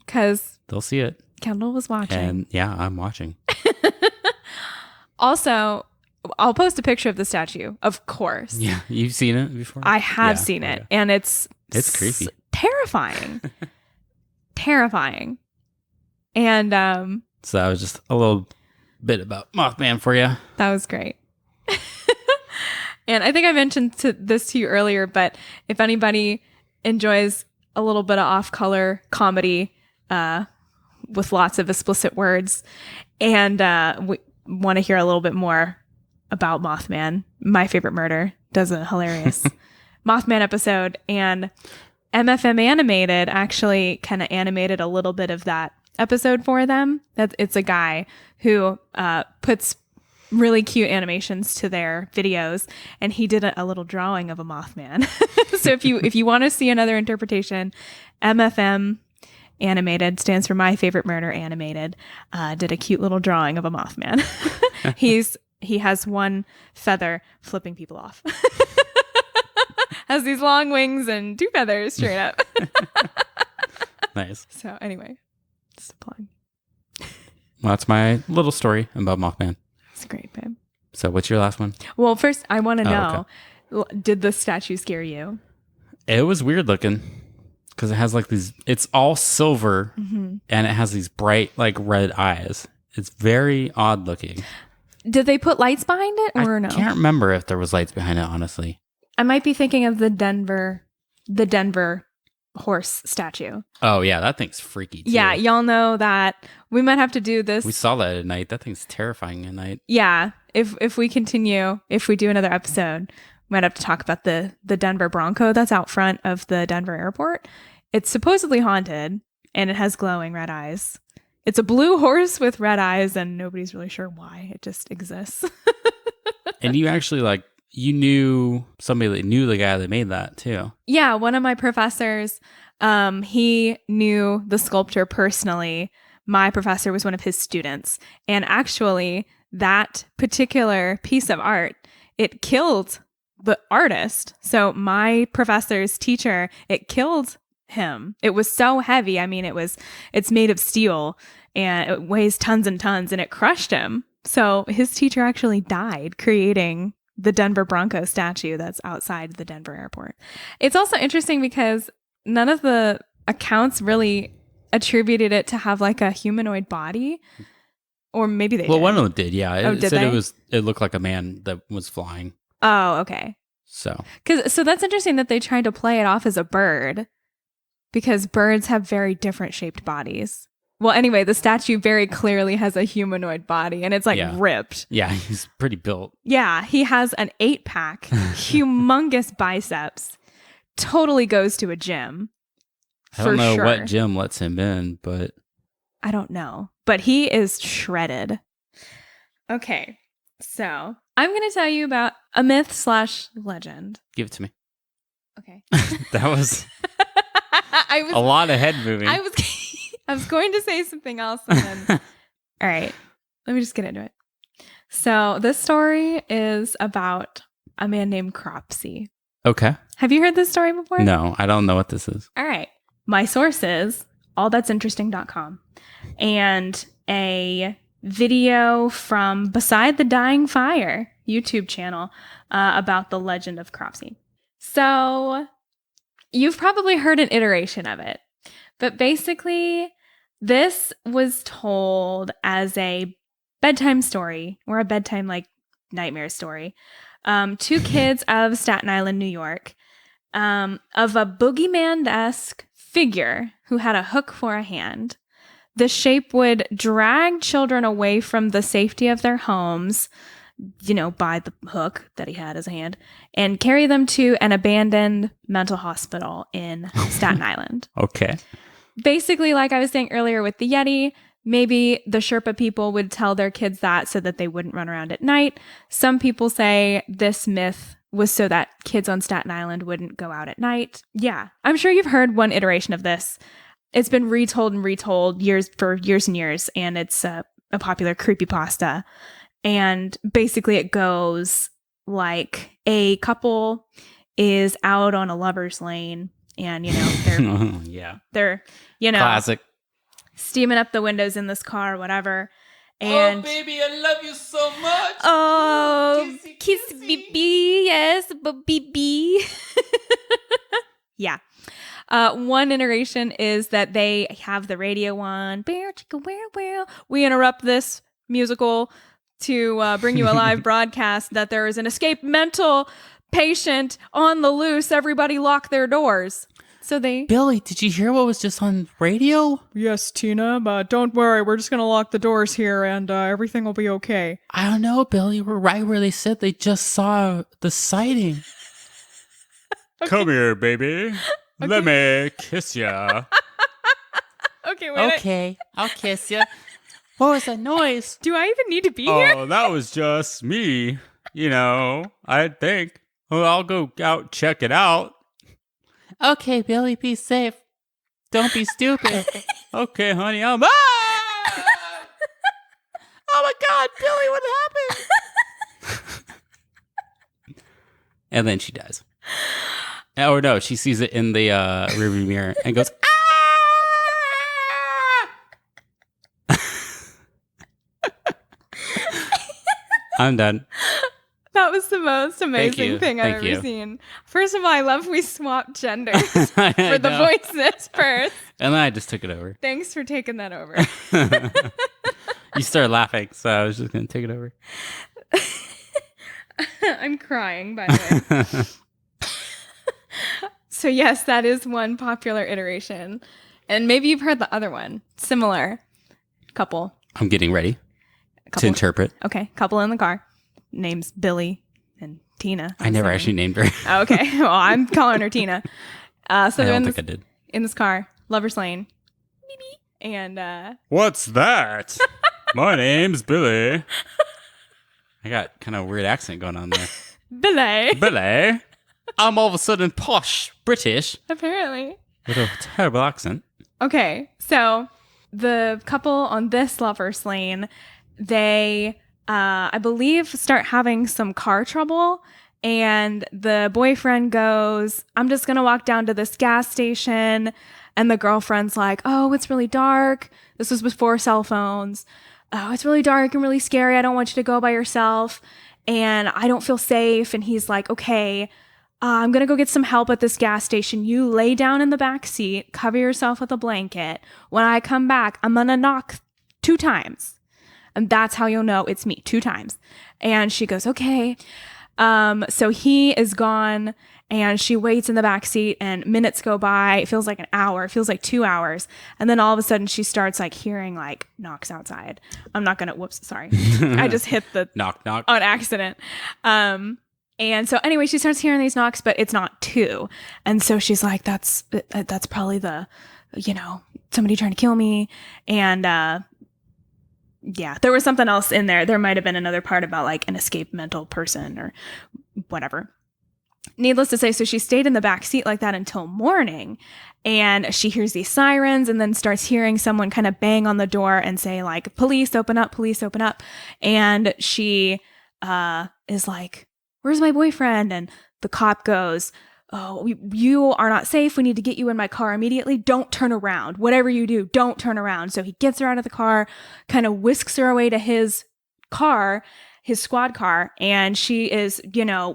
because... They'll see it. Kendall was watching. And yeah, I'm watching. Also, I'll post a picture of the statue, of course. Yeah, you've seen it before? I have seen it. Yeah. And it's creepy. Terrifying. Terrifying. And so that was just a little bit about Mothman for you. That was great. And I think I mentioned this to you earlier, but if anybody enjoys a little bit of off-color comedy with lots of explicit words and we want to hear a little bit more about Mothman, My Favorite Murder does a hilarious Mothman episode, and MFM Animated actually kind of animated a little bit of that episode for them. It's a guy who puts really cute animations to their videos, and he did a little drawing of a Mothman. So if you want to see another interpretation, MFM Animated stands for My Favorite Murder Animated, did a cute little drawing of a Mothman. He has one feather flipping people off. Has these long wings and 2 feathers straight up. Nice. So anyway, just a plug. Well, that's my little story about Mothman. It's great, babe. So what's your last one? Well, first I want to know, did the statue scare you? It was weird looking because it has like these, it's all silver and it has these bright like red eyes. It's very odd looking. Did they put lights behind it or no? I can't remember if there was lights behind it, honestly. I might be thinking of the Denver horse statue. Oh yeah, that thing's freaky too. Yeah, y'all know that we might have to do this. We saw that at night. That thing's terrifying at night. Yeah, if we continue, if we do another episode, we might have to talk about the Denver Bronco that's out front of the Denver airport. It's supposedly haunted and it has glowing red eyes. It's a blue horse with red eyes and nobody's really sure why. It just exists. And you actually you knew somebody that knew the guy that made that too. Yeah, one of my professors, he knew the sculptor personally. My professor was one of his students. And actually, that particular piece of art, it killed the artist. So my professor's teacher, it killed him. It was so heavy. I mean, it's made of steel and it weighs tons and tons and it crushed him. So his teacher actually died creating the Denver Bronco statue that's outside the Denver airport. It's also interesting because none of the accounts really attributed it to have like a humanoid body, or maybe they did. One of them did, yeah. It did said they? It looked like a man that was flying. Oh, okay. So that's interesting that they tried to play it off as a bird because birds have very different shaped bodies. Well, anyway, the statue very clearly has a humanoid body and it's ripped. Yeah, he's pretty built. Yeah, he has an 8-pack, humongous biceps, totally goes to a gym. I don't know what gym lets him in, but... I don't know, but he is shredded. Okay, so I'm going to tell you about a myth/legend. Give it to me. Okay. That was a lot of head moving. I was going to say something else. And then... All right. Let me just get into it. So this story is about a man named Cropsey. Okay. Have you heard this story before? No, I don't know what this is. All right. My source is allthat'sinteresting.com and a video from Beside the Dying Fire YouTube channel about the legend of Cropsey. So you've probably heard an iteration of it, but basically this was told as a bedtime story or a bedtime like nightmare story. Two kids of Staten Island, New York, of a boogeyman-esque figure who had a hook for a hand. The shape would drag children away from the safety of their homes, by the hook that he had as a hand, and carry them to an abandoned mental hospital in Staten Island. Okay. Basically, like I was saying earlier with the Yeti, maybe the Sherpa people would tell their kids that so that they wouldn't run around at night. Some people say this myth was so that kids on Staten Island wouldn't go out at night. Yeah, I'm sure you've heard one iteration of this. It's been retold and retold for years and years, and it's a popular creepypasta. And basically it goes like a couple is out on a lover's lane and, they're classic. Steaming up the windows in this car, whatever. And, oh, baby, I love you so much. Oh, Kissy, kiss BB, yes, but BB. Yeah. One iteration is that they have the radio on. Bear, chicka, where? We interrupt this musical to bring you a live broadcast that there is an escaped mental patient on the loose. Everybody lock their doors. So Billy, did you hear what was just on radio? Yes, Tina, but don't worry. We're just going to lock the doors here and everything will be okay. I don't know, Billy. We're right where they said they just saw the sighting. Okay. Come here, baby. Okay. Let me kiss ya. Okay, wait. Okay, I'll kiss you. What was that noise? Do I even need to be here? Oh, that was just me. I think. Well, I'll go out, check it out. Okay, Billy, be safe. Don't be stupid. Okay, honey, I'm... Oh my God, Billy, what happened? And then she dies. Or no, she sees it in the rearview mirror and goes, ah! I'm done. That was the most amazing thing I've ever seen. First of all, I love we swapped genders for the voices first. And then I just took it over. Thanks for taking that over. You started laughing, so I was just going to take it over. I'm crying, by the way. So yes, that is one popular iteration. And maybe you've heard the other one. Similar. Couple. I'm getting ready to interpret. Okay. Couple in the car. Names Billy and Tina. I never actually named her. Okay. Well, I'm calling her Tina. So I they're don't think I did. in this car. Lover's Lane. And What's that? My name's Billy. I got kind of a weird accent going on there. Billy. Billy? I'm all of a sudden posh British Apparently. with a terrible accent. Okay. So the couple on this Lover's Lane, they... I believe start having some car trouble, and the boyfriend goes, I'm just going to walk down to this gas station. And the girlfriend's like, oh, it's really dark. This was before cell phones. Oh, it's really dark and really scary. I don't want you to go by yourself. And I don't feel safe. And he's like, okay, I'm going to go get some help at this gas station. You lay down in the back seat, cover yourself with a blanket. When I come back, I'm going to knock 2 times. And that's how you'll know it's me, 2 times. And she goes, okay. So he is gone and she waits in the back seat and minutes go by. It feels like an hour. It feels like 2 hours. And then all of a sudden she starts like hearing like knocks outside. I'm not going to, whoops, sorry. I just hit the knock, knock on accident. And so anyway, she starts hearing these knocks, but it's not 2. And so she's like, that's probably the, somebody trying to kill me. And, yeah, there was something else in there. There might have been another part about like an escaped mental person or whatever. needless to say, so she stayed in the back seat like that until morning. And she hears these sirens and then starts hearing someone kind of bang on the door and say, like, police, open up, police, open up. And she is like, where's my boyfriend? And the cop goes, oh, you are not safe. We need to get you in my car immediately. Don't turn around. Whatever you do, don't turn around. So he gets her out of the car, kind of whisks her away to his car, his squad car, and she is,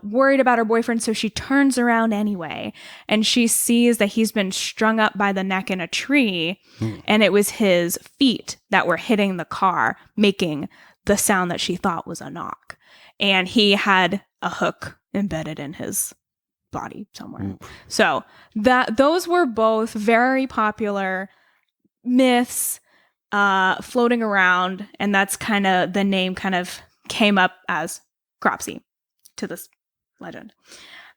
worried about her boyfriend, so she turns around anyway, and she sees that he's been strung up by the neck in a tree, and it was his feet that were hitting the car, making the sound that she thought was a knock, and he had a hook embedded in his body somewhere. So those were both very popular myths floating around, and that's kind of the name kind of came up as Cropsey to this legend.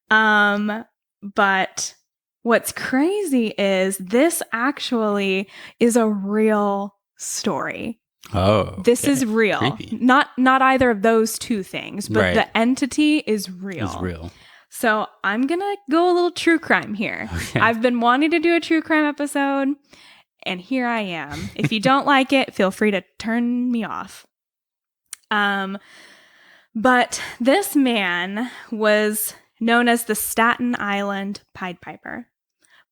But what's crazy is this actually is a real story. Oh, this is real. Creepy. Not either of those two things, but the entity is real. It's real. So I'm gonna go a little true crime here. Okay. I've been wanting to do a true crime episode, and here I am. If you don't like it, feel free to turn me off. But this man was known as the Staten Island Pied Piper.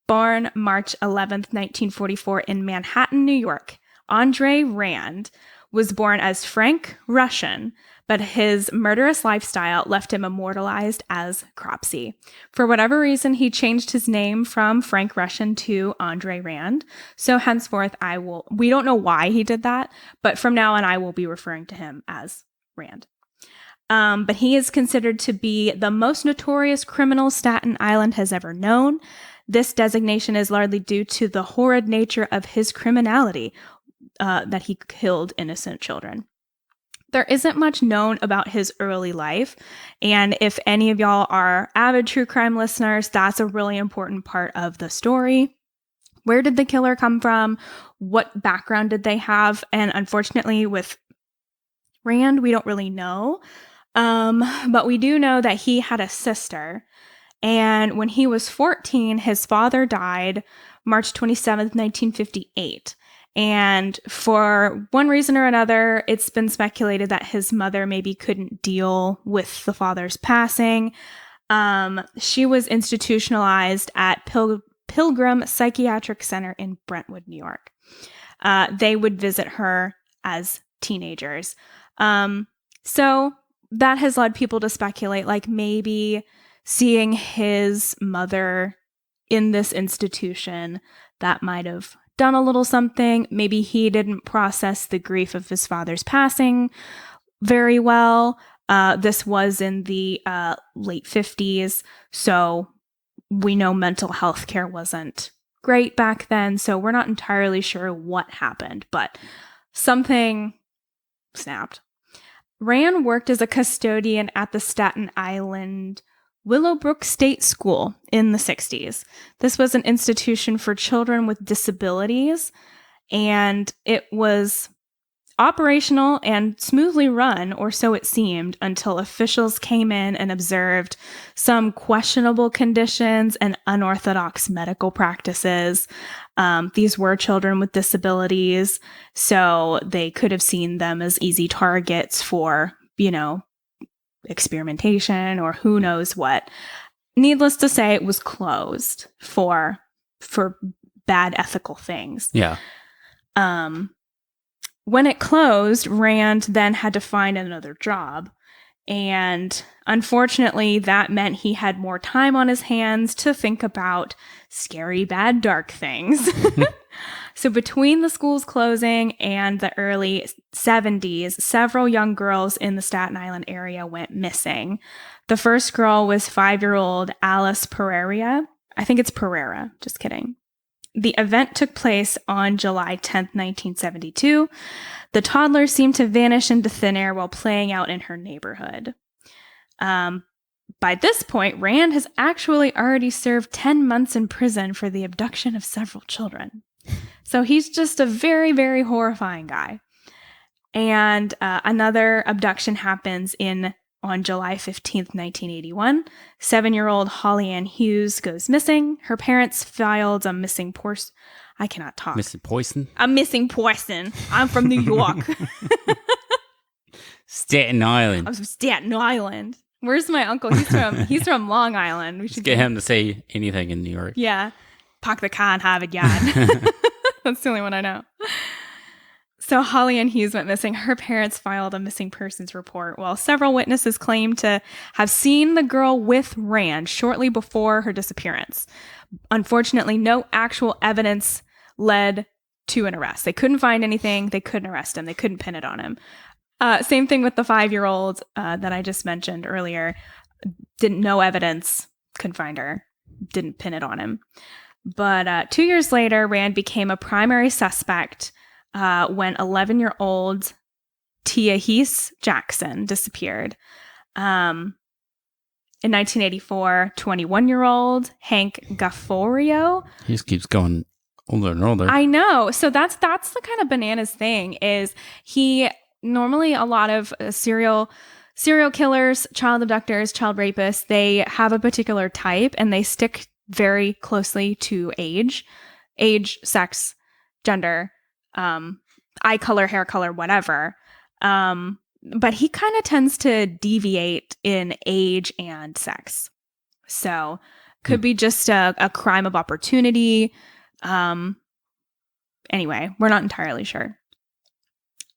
Born March 11th, 1944 in Manhattan, New York, Andre Rand was born as Frank Russian, but his murderous lifestyle left him immortalized as Cropsey. For whatever reason, he changed his name from Frank Russian to Andre Rand. So henceforth, we don't know why he did that, but from now on, I will be referring to him as Rand. But he is considered to be the most notorious criminal Staten Island has ever known. This designation is largely due to the horrid nature of his criminality, that he killed innocent children. There isn't much known about his early life, and if any of y'all are avid true crime listeners, that's a really important part of the story. Where did the killer come from? What background did they have? And unfortunately, with Rand, we don't really know. But we do know that he had a sister, and when he was 14, his father died March 27th, 1958. And for one reason or another, it's been speculated that his mother maybe couldn't deal with the father's passing. She was institutionalized at Pilgrim Psychiatric Center in Brentwood, New York. They would visit her as teenagers. So that has led people to speculate, like maybe seeing his mother in this institution, that might have done a little something. Maybe he didn't process the grief of his father's passing very well. This was in the late 50s, so we know mental health care wasn't great back then, so we're not entirely sure what happened, but something snapped. Rand worked as a custodian at the Staten Island Willowbrook State School in the 60s. This was an institution for children with disabilities, and it was operational and smoothly run, or so it seemed, until officials came in and observed some questionable conditions and unorthodox medical practices. These were children with disabilities, so they could have seen them as easy targets for, experimentation or who knows what. Needless to say, it was closed for bad ethical things. Yeah. When it closed, Rand then had to find another job. And unfortunately, that meant he had more time on his hands to think about scary, bad, dark things. So between the school's closing and the early 70s, several young girls in the Staten Island area went missing. The first girl was 5-year-old Alice Pereira. I think it's Pereira, just kidding. The event took place on July 10th, 1972. The toddler seemed to vanish into thin air while playing out in her neighborhood. By this point, Rand has actually already served 10 months in prison for the abduction of several children. So he's just a very, very horrifying guy. And another abduction happens in on July 15th, 1981, 7-year-old Holly Ann Hughes goes missing. Her parents filed a missing person. I cannot talk. Missing poison? A missing person. I'm from New York. Staten Island. I'm from Staten Island. Where's my uncle? He's from Long Island. We should Get him to say anything in New York. Yeah. Park the car in Harvard Yard. That's the only one I know. So Holly Ann Hughes went missing. Her parents filed a missing persons report, while several witnesses claimed to have seen the girl with Rand shortly before her disappearance. Unfortunately, no actual evidence led to an arrest. They couldn't find anything. They couldn't arrest him. They couldn't pin it on him. Same thing with the 5-year-old that I just mentioned earlier. Didn't know evidence. Couldn't find her. Didn't pin it on him. But 2 years later, Rand became a primary suspect when 11-year-old Tia Heese Jackson disappeared. In 1984, 21-year-old Hank Gafforio. He just keeps going older and older. I know. So that's the kind of bananas thing is he normally a lot of serial killers, child abductors, child rapists, they have a particular type and they stick very closely to age, sex, gender, eye color, hair color, whatever. But he kind of tends to deviate in age and sex. So could be just a crime of opportunity. Anyway, we're not entirely sure.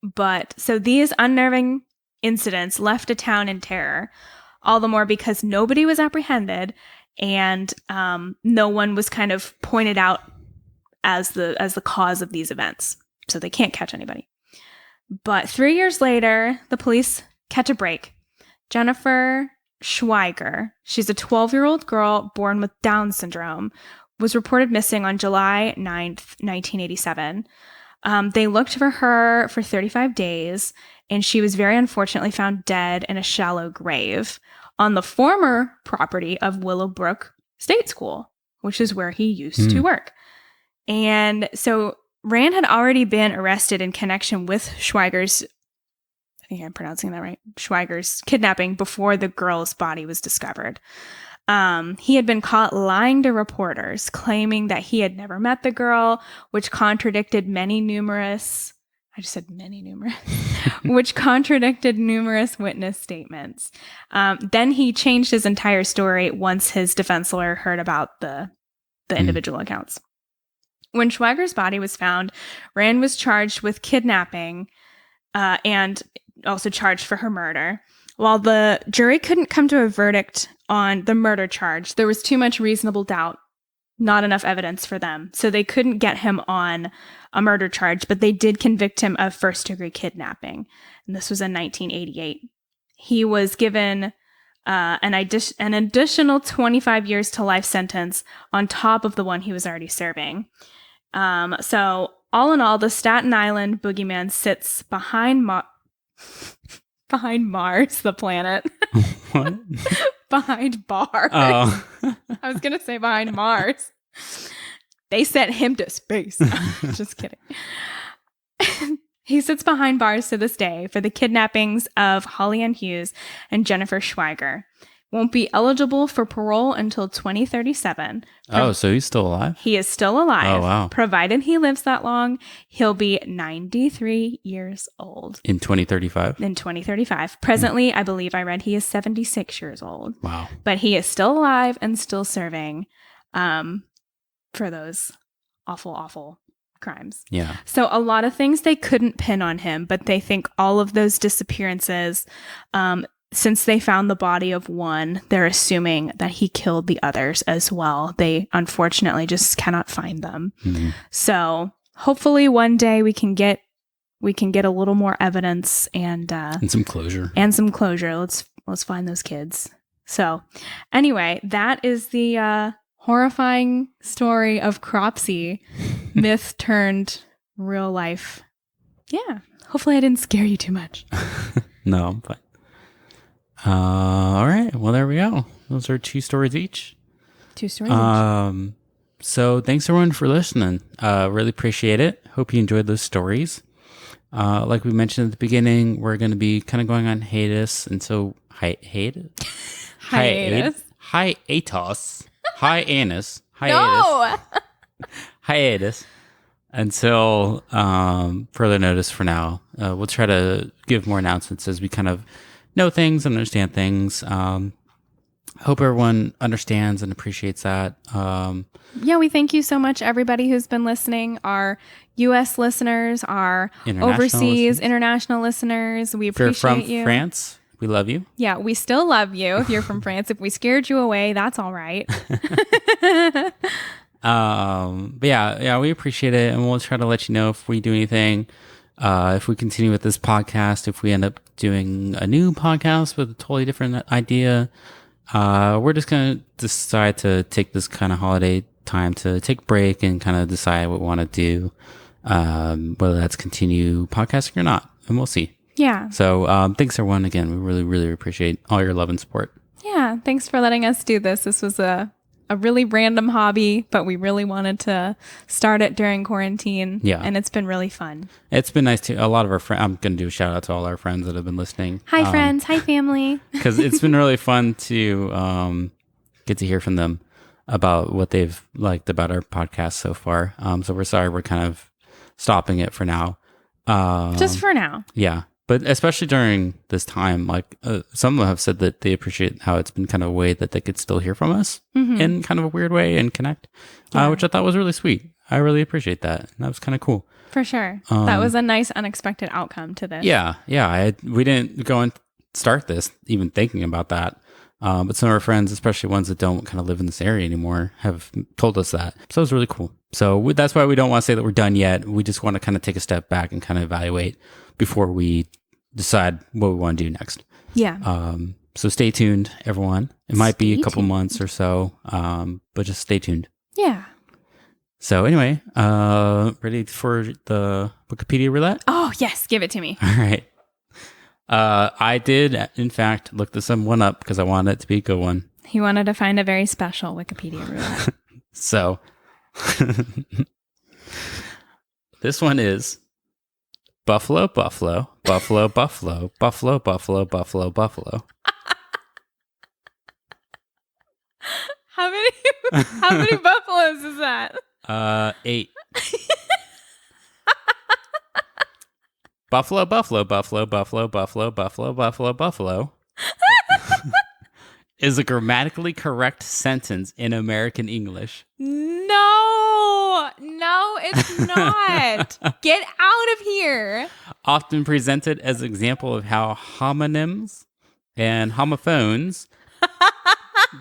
But so these unnerving incidents left a town in terror, all the more because nobody was apprehended and no one was kind of pointed out as the cause of these events. So they can't catch anybody. But 3 years later, the police catch a break. Jennifer Schweiger, she's a 12-year-old girl born with Down syndrome, was reported missing on July 9th, 1987. They looked for her for 35 days, and she was very unfortunately found dead in a shallow grave on the former property of Willowbrook State School, which is where he used to work. And so Rand had already been arrested in connection with Schweiger's, I think I'm pronouncing that right, Schweiger's kidnapping before the girl's body was discovered. He had been caught lying to reporters, claiming that he had never met the girl, which contradicted numerous witness statements. Then he changed his entire story once his defense lawyer heard about the individual accounts. When Schweiger's body was found, Rand was charged with kidnapping and also charged for her murder. While the jury couldn't come to a verdict on the murder charge, there was too much reasonable doubt, not enough evidence for them. So they couldn't get him on a murder charge, but they did convict him of first-degree kidnapping. And this was in 1988. He was given an additional 25 years to life sentence on top of the one he was already serving. So all in all, the Staten Island boogeyman sits behind Mars, the planet. What? Behind bars. Oh. I was going to say behind Mars. They sent him to space. Just kidding. He sits behind bars to this day for the kidnappings of Holly Ann Hughes and Jennifer Schweiger. Won't be eligible for parole until 2037. Oh, so he's still alive? He is still alive. Oh, wow. Provided he lives that long, he'll be 93 years old. In 2035? In 2035. Presently, I believe I read he is 76 years old. Wow. But he is still alive and still serving for those awful, awful crimes. Yeah. So a lot of things they couldn't pin on him, but they think all of those disappearances, since they found the body of one, they're assuming that he killed the others as well. They unfortunately just cannot find them. Mm-hmm. So hopefully one day we can get a little more evidence and some closure. Let's find those kids. So anyway, that is the horrifying story of Cropsey, myth turned real life. Yeah. Hopefully I didn't scare you too much. No, I'm fine. All right. Well, there we go. Those are 2 stories each. 2 stories each. So thanks everyone for listening. Really appreciate it. Hope you enjoyed those stories. Like we mentioned at the beginning, we're going to be kind of going on hiatus. And so hiatus. Hiatus. Hiatus. Hiatus. No. Hiatus until further notice for now. We'll try to give more announcements as we kind of know things and understand things. Hope everyone understands and appreciates that. Yeah, we thank you so much, everybody who's been listening. Our U.S. listeners, our overseas, international listeners. We appreciate you. If you're from France, we love you. Yeah, we still love you if you're from France. If we scared you away, that's all right. But yeah, we appreciate it, and we'll try to let you know if we do anything. If we continue with this podcast, if we end up doing a new podcast with a totally different idea, we're just going to decide to take this kind of holiday time to take a break and kind of decide what we want to do, whether that's continue podcasting or not, and we'll see. Yeah. So thanks, everyone. Again, we really, really appreciate all your love and support. Yeah, thanks for letting us do this. This was a really random hobby, but we really wanted to start it during quarantine. Yeah. And it's been really fun. It's been nice to a lot of our friends. I'm going to do a shout out to all our friends that have been listening. Hi, friends. Hi, family. Because it's been really fun to get to hear from them about what they've liked about our podcast so far. So we're sorry we're kind of stopping it for now. Just for now. Yeah. But especially during this time, like some of them have said that they appreciate how it's been kind of a way that they could still hear from us in kind of a weird way and connect, which I thought was really sweet. I really appreciate that. That was kind of cool. For sure. That was a nice unexpected outcome to this. Yeah. We didn't go and start this even thinking about that. But some of our friends, especially ones that don't kind of live in this area anymore, have told us that. So it was really cool. So that's why we don't want to say that we're done yet. We just want to kind of take a step back and kind of evaluate before we decide what we want to do next. Yeah. So stay tuned, everyone. It might be a couple months or so, but just stay tuned. Yeah. So anyway, ready for the Wikipedia roulette? Oh, yes. Give it to me. All right. I did, in fact, look this one up because I wanted it to be a good one. He wanted to find a very special Wikipedia roulette. So this one is Buffalo, Buffalo, Buffalo, Buffalo, Buffalo, Buffalo, Buffalo, Buffalo. How many buffaloes is that? 8. Buffalo, Buffalo, Buffalo, Buffalo, Buffalo, Buffalo, Buffalo, Buffalo is a grammatically correct sentence in American English. No, it's not. Get out of here. Often presented as an example of how homonyms and homophones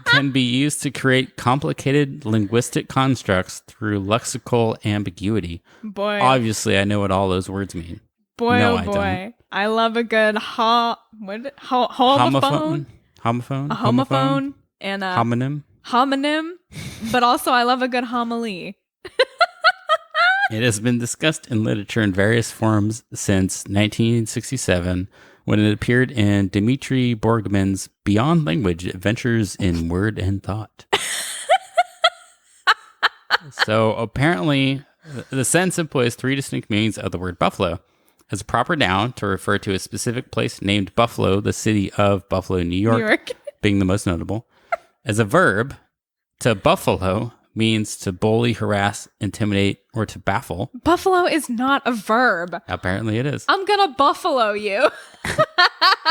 can be used to create complicated linguistic constructs through lexical ambiguity. Boy. Obviously, I know what all those words mean. Boy, no, oh boy. I don't. I love a good homophone. Homophone? A homophone and a homonym. But also I love a good homily. It has been discussed in literature in various forms since 1967 when it appeared in Dmitry Borgman's Beyond Language Adventures in Word and Thought. So apparently the sentence employs 3 distinct meanings of the word buffalo. As a proper noun to refer to a specific place named Buffalo, the city of Buffalo, New York. Being the most notable. As a verb, to buffalo means to bully, harass, intimidate, or to baffle. Buffalo is not a verb. Apparently it is. I'm gonna buffalo you.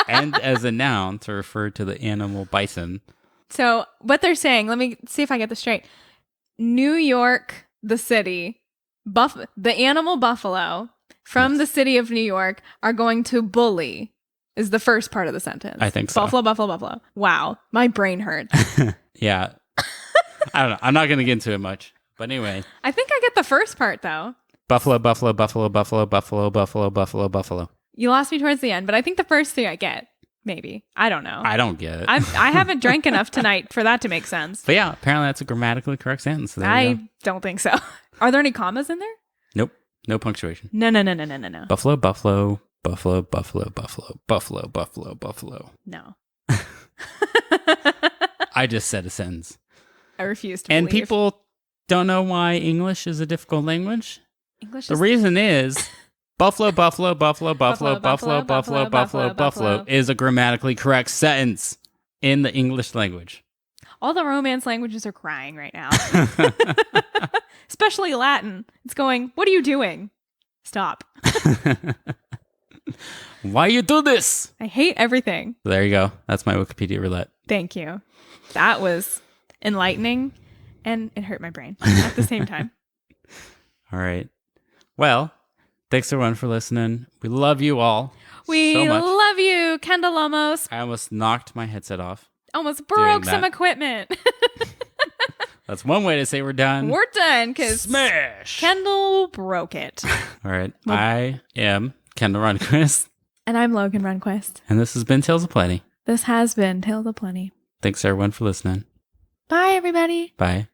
And as a noun to refer to the animal bison. So what they're saying, let me see if I get this straight. New York, the city, the animal buffalo from the city of New York are going to bully is the first part of the sentence. I think so. Buffalo, buffalo, buffalo. Wow. My brain hurts. Yeah. I don't know. I'm not going to get into it much. But anyway. I think I get the first part, though. Buffalo, buffalo, buffalo, buffalo, buffalo, buffalo, buffalo, buffalo. You lost me towards the end, but I think the first 3 I get. Maybe. I don't know. I don't get it. I haven't drank enough tonight for that to make sense. But yeah, apparently that's a grammatically correct sentence. So I don't think so. Are there any commas in there? Nope. No punctuation. No. Buffalo, buffalo, buffalo, buffalo, buffalo, buffalo, buffalo, buffalo. No. I just said a sentence. I refuse to And believe. people don't know why English is a difficult language. English The is reason is Buffalo, buffalo, buffalo, buffalo, buffalo, buffalo, buffalo, buffalo is a grammatically correct sentence in the English language. All the Romance languages are crying right now. Especially Latin. It's going, what are you doing? Stop. Why you do this? I hate everything. There you go. That's my Wikipedia roulette. Thank you. That was enlightening and it hurt my brain at the same time. All right. Well, thanks everyone for listening. We love you all. We so much. love you, Kendall almost. I almost knocked my headset off. Almost broke some equipment. That's one way to say we're done. We're done because Smash! Kendall broke it. All right. I am Kendall Runquist. And I'm Logan Runquist. And this has been Tales of Plenty. This has been Tales of Plenty. Thanks everyone for listening. Bye, everybody. Bye.